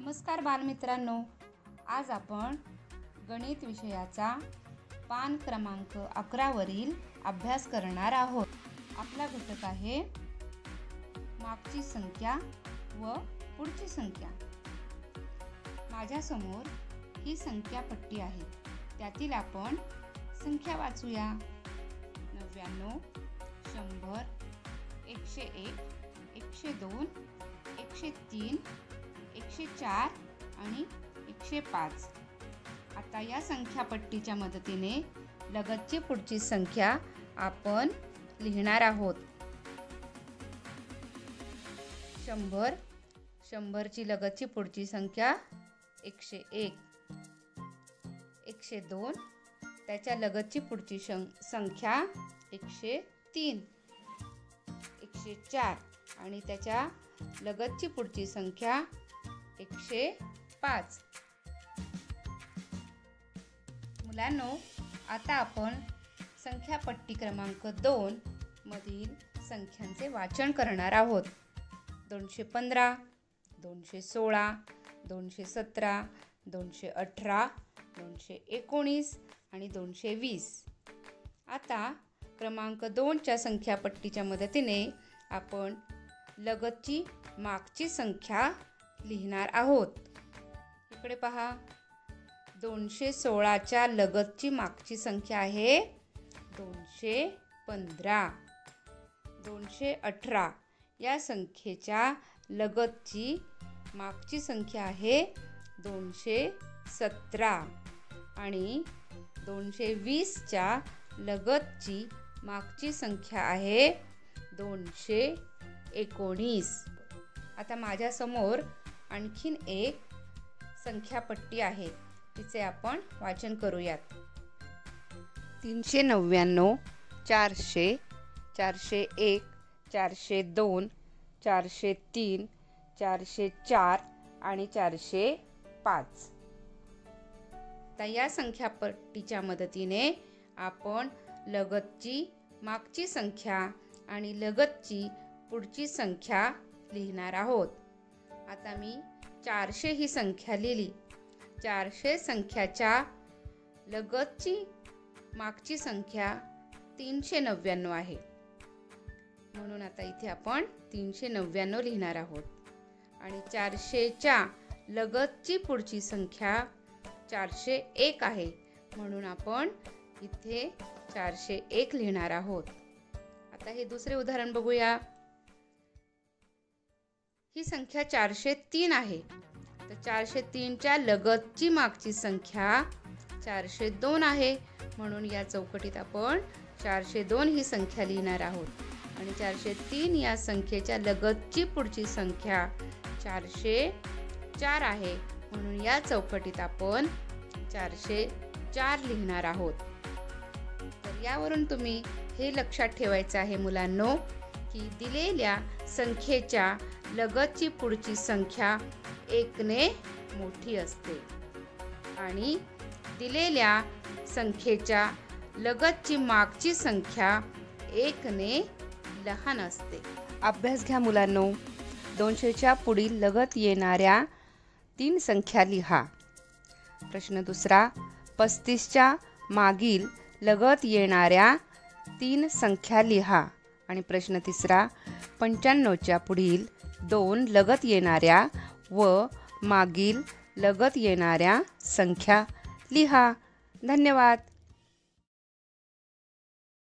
नमस्कार बालमित्रांनो, आज आपण गणित विषयाचा पान क्रमांक 11 वरील अभ्यास करणार आहोत। आपला घटक आहे मागची संख्या व पुढची संख्या। माझ्या समोर ही संख्या पट्टी आहे, त्यातील आपण संख्या वाचूया। 99, 100, 101, 102, 103, 104 आणि 105। आता या संख्या पट्टीच्या मदतीने लगतची पुढची संख्या आपण लिहिणार आहोत। 100, 100 ची लगतची पुढची संख्या 101, 102 त्याच्या लगतची पुढची संख्या 103, 104 आणि त्याच्या लगतची पुढची संख्या 105। मुलांनो, आता आपण संख्या पट्टी क्रमांक 2 मधील संख्यांचे वाचन करणार आहोत। 215, 216, 217, 218, 219 आणि 220। आता क्रमांक 2 च्या संख्या पट्टीच्या मदतीने आपण लगतची मागची संख्या लिहिणार आहोत। इकडे पहा, 216 च्या लगतची मागची संख्या आहे 215। 218 या संख्येच्या लगतची मागची संख्या आहे 217 आणि 220 च्या लगतची मागची संख्या आहे 219। आता माझ्या समोर आणखीन एक संख्या पट्टी आहे, तिचे आपण वाचन करूयात। 399, 400, 401, 402, 403, 404 आणि 405। आता या संख्या पट्टीच्या मदतीने आपण लगतची मागची संख्या आणि लगतची पुढची संख्या लिहिणार आहोत। आता मी 400 ही संख्या लिहिली। 400 संख्याच्या लगतची मागची संख्या 399 आहे, म्हणून आता इथे आपण 399 लिहिणार आहोत। आणि 400 च्या लगतची पुढची संख्या 401 आहे, म्हणून आपण इथे 401 लिहिणार आहोत। आता हे दुसरे उदाहरण बघूया। ही संख्या 403 आहे, तर 403 च्या लगतची मागची संख्या 402 आहे, म्हणून या चौकटीत आपण 402 ही संख्या लिहिणार आहोत। आणि 403 या संख्येच्या लगतची पुढची संख्या 404 आहे, म्हणून या चौकटीत आपण 404 लिहिणार आहोत। तर यावरून तुम्ही हे लक्षात ठेवायचं आहे मुलांनो, की दिलेल्या संख्येच्या लगतची पुढची संख्या 1 ने मोठी असते आणि दिलेल्या संख्येच्या लगतची मागची संख्या 1 ने लहान असते। अभ्यास घ्या मुलांनो। 200 च्या पुढील लगत येणाऱ्या 3 संख्या लिहा। प्रश्न दुसरा, 35 च्या मागील लगत येणाऱ्या 3 संख्या लिहा। आणि प्रश्न तिसरा, 95 च्या पुढील 2 लगत येणाऱ्या व मागील लगत येणाऱ्या संख्या लिहा। धन्यवाद।